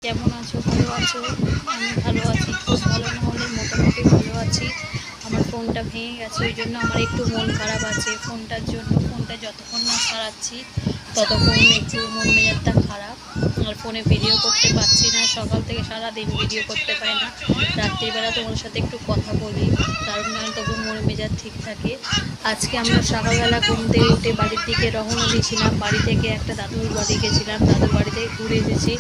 কেমন আছো? ভালো আছো? আমি ভালো আছি, খুব ভালো না হলে মোটামুটি ভালো আছি। আমার ফোনটা ভেঙে গেছে, ওই জন্য আমার একটু মন খারাপ আছে ফোনটার জন্য। ফোনটা যতক্ষণ না সারাচ্ছি ততক্ষণ একটু মন মেজাজটা খারাপ। আর ফোনে ভিডিও করতে পারছি না, সকাল থেকে সারাদিন ভিডিও করতে পারি না। রাত্রিবেলা তোমার সাথে একটু কথা বলি, কারণ না তবু মন মেজাজ ঠিক থাকে। আজকে আমরা সকালবেলা ঘুম থেকে উঠে বাড়ির দিকে রওনা দিয়েছিলাম। বাড়ি থেকে একটা দাদুর বাড়ি গেছিলাম, দাদুর বাড়ি থেকে ঘুরে এসেছি।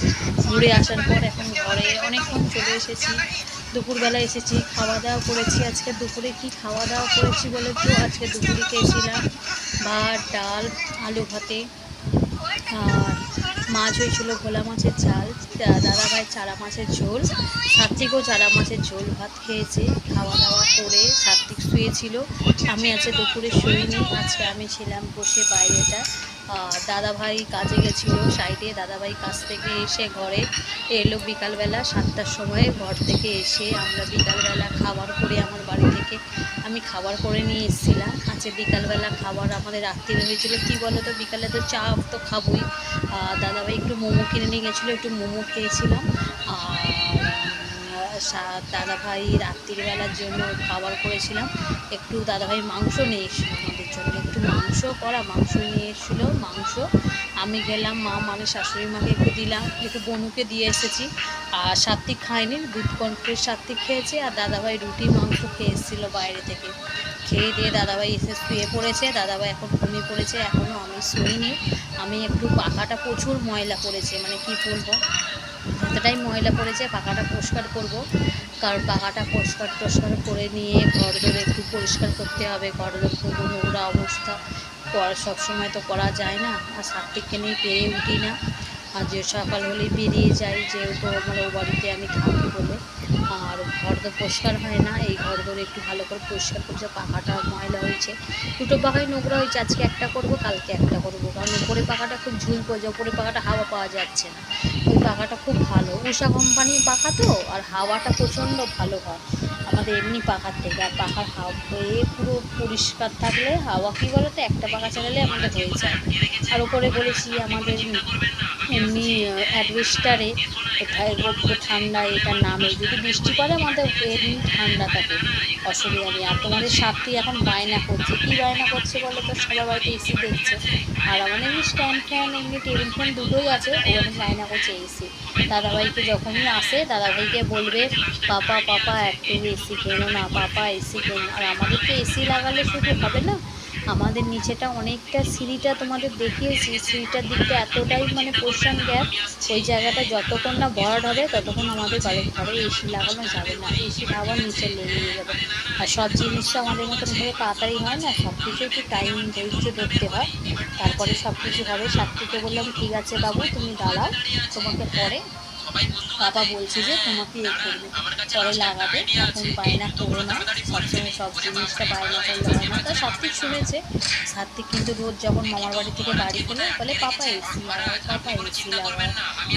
ঘুরে আসার পর এখন ঘরে অনেকক্ষণ চলে এসেছি। দুপুরবেলা এসেছি, খাওয়া দাওয়া করেছি। আজকে দুপুরে কি খাওয়া দাওয়া করেছি বলে তো, আজকে দুপুরে খেয়েছিলাম ভাত, ডাল, আলু ভাতে, আর মাছ হয়েছিল ভোলা মাছের ঝাল, দাদাভাই চারা মাছের ঝোল, সাত্বিকও চারা মাছের ঝোল ভাত খেয়েছে। খাওয়া দাওয়া করে সাত্বিক শুয়েছিল, আমি আজকে দুপুরে শুইনি। আজকে আমি ছিলাম বসে বাইরেটা। দাদাভাই কাজে গেছিলো সাইডে, দাদাভাই কাজ থেকে এসে ঘরে এলো বিকালবেলা 7টার সময়। ঘর থেকে এসে আমরা বিকালবেলা খাবার করে আমার বাড়ি থেকে আমি খাবার করে নিয়ে এসেছিলাম। আজকে বিকালবেলা খাবার আমাদের রাত্রিরে হয়েছিল কী বলো তো, বিকালে তো চা তো খাবোই। দাদাভাই একটু মোমো কিনে নিয়ে গেছিলো, একটু মোমো খেয়েছিলাম। আর দাদাভাই রাত্রিবেলার জন্য খাবার করেছিলাম। একটু দাদাভাই মাংস নিয়ে এসেছিলো আমাদের জন্য, একটু মাংস নিয়ে এসেছিলো। মাংস আমি গেলাম, মা মানে শাশুড়ি মাকে একটু দিলাম, একটু বনুকে দিয়ে এসেছি। আর সাত্বিক খায়নি, দুধ কনফ্লেক্স সাত্বিক খেয়েছে। আর দাদাভাই রুটি মাংস খেয়ে এসেছিলো বাইরে থেকে। খেয়ে দিয়ে দাদাভাই এসে শুয়ে পড়েছে। দাদাভাই এখন ঘুমিয়ে পড়েছে, এখনও আমি শুইনি। আমি একটু পাখাটা প্রচুর ময়লা পড়েছে, মানে কি বলবো, এতটাই ময়লা পড়েছে। পাখাটা পরিষ্কার করব, কারণ পাখাটা পরিষ্কার করে নিয়ে ঘর দোর একটু পরিষ্কার করতে হবে। ঘর দোর খুব নোংরা অবস্থা, সবসময় তো করা যায় না। আর সাত্বিককে নিয়ে পেরে উঠি না, আর যে সকাল হলেই বেরিয়ে যাই, যেহেতু আমার ও বাড়িতে আমি থাকি বলে। আর ঘর দোর পরিষ্কার হয় না, এই ঘর দোর একটু ভালো করে পরিষ্কার করছে। পাখাটা ময়লা হয়েছে, দুটো পাখাই নোংরা হয়েছে। আজকে একটা করব, কালকে একটা করব, কারণ উপরে পাখাটা খুব ঝুল পড়ছে। উপরে পাখাটা হাওয়া পাওয়া যাচ্ছে না। ওই পাখাটা খুব ভালো, উষা কোম্পানির পাখা তো, আর হাওয়াটা প্রচণ্ড ভালো হয় আমাদের এমনি পাখার থেকে। আর পাখার হাওয়া পুরো পরিষ্কার থাকলে হাওয়া কী বলো তো, একটা পাখা চালালে আমাদের হয়ে যায়। আর ওপরে বলেছি আমাদের এমনি অ্যাডভেস্টারে একটু ঠান্ডা, এটা নামে যদি বৃষ্টি পড়ে আমাদের এমনি ঠান্ডা থাকে, অসুবিধা নেই। আর তোমাদের সাথী এখন বায়না করছে, কী বায়না করছে বলো তো, সবার বাড়িতে এসি দেখছে। আর আমার এমনি স্ট্যান্ড ফ্যান, এমনি টেবিল ফ্যান দুটোই আছে, ও অনেক বায়না করছে এসি। দাদাভাইকে যখনই আসে দাদাভাইকে বলবে, পাপা পাপা একটু এসি কেনো না, পাপা এসি কেনো। আর আমাদেরকে এসি লাগালে শুধু হবে না, আমাদের নিচেটা অনেকটা সিঁড়িটা তোমাদের দেখিয়েছি, সিঁড়িটার দিকটা এতটাই মানে পোর্শন গ্যাপ, ওই জায়গাটা যতক্ষণ না ভরাট হবে ততক্ষণ আমাদের বাড়ির ঘরে এসি লাগানো যাবে না, এসির হাওয়া নিচে লেগে যাবে। আর সব জিনিসটা আমাদের মতন ভাবে তাড়াতাড়ি হয় না, সব কিছু একটু টাইম ধৈর্য ধরতে হয়, তারপরে সব কিছু হবে। সাক্ষীকে বললাম ঠিক আছে বাবু তুমি দাঁড়াও, তোমাকে পরে বাবা বলছে যে তোমাকে এ করবে, পরে লাগাবে, এখন বায়না করো না, সবসময় সব জিনিসটা বায়না করলে হয় না। তা সাত্বিক শুনেছে। সাত্বিক কিন্তু রোজ যখন মামার বাড়ি থেকে বাড়ি গেলে বলে পাপা এসি লাগাও, পাপা এসি লাগাও।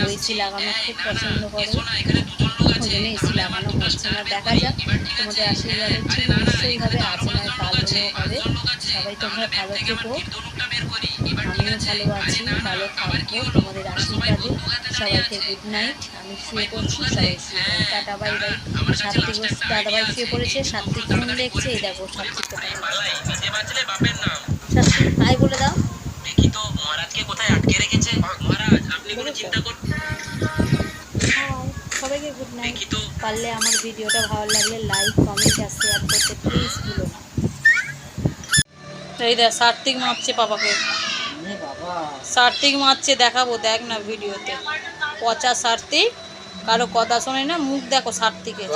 ও এসি লাগানো খুব পছন্দ করে, ওই জন্য এসি লাগানো হচ্ছে না। দেখা যাক, তোমাদের আশীর্বাদে ঠিক নিশ্চয়ই হবে, আজ নয় কাল হলেও হবে। সবাই তোমরা ভালো থেকো, আমিও ভালো আছি, ভালো থাকবো তোমাদের আশীর্বাদে। সবাইকে গুড নাইট। আমি শুয়ে পড়ছি, সবাই শুয়ে পড়ো, টাটা বাই বাই। সাত্বিক দাদাভাই শুয়ে পড়েছে, সাত্বিক ফোন দেখছে, এই দেখো সাত্বিক সাত্বিক হাই বলে দাও। দেখি তো মহারাজকে কোথায় আটকে রেখেছে। মহারাজ আপনি কোনো চিন্তা করুন। সবাইকে গুড নাইট। পারলে আমার ভিডিওটা ভালো লাগলে লাইক কমেন্ট আর শেয়ার করতে প্লিজ ভুলো না। এই দেখ সাত্বিক মারছে পাপাকে, সাত্বিক মারছে, দেখাবো দেখ না ভিডিওতে। পচা সাত্বিক, কারো কথা শোনে না, মুখ দেখো সাত্বিকের।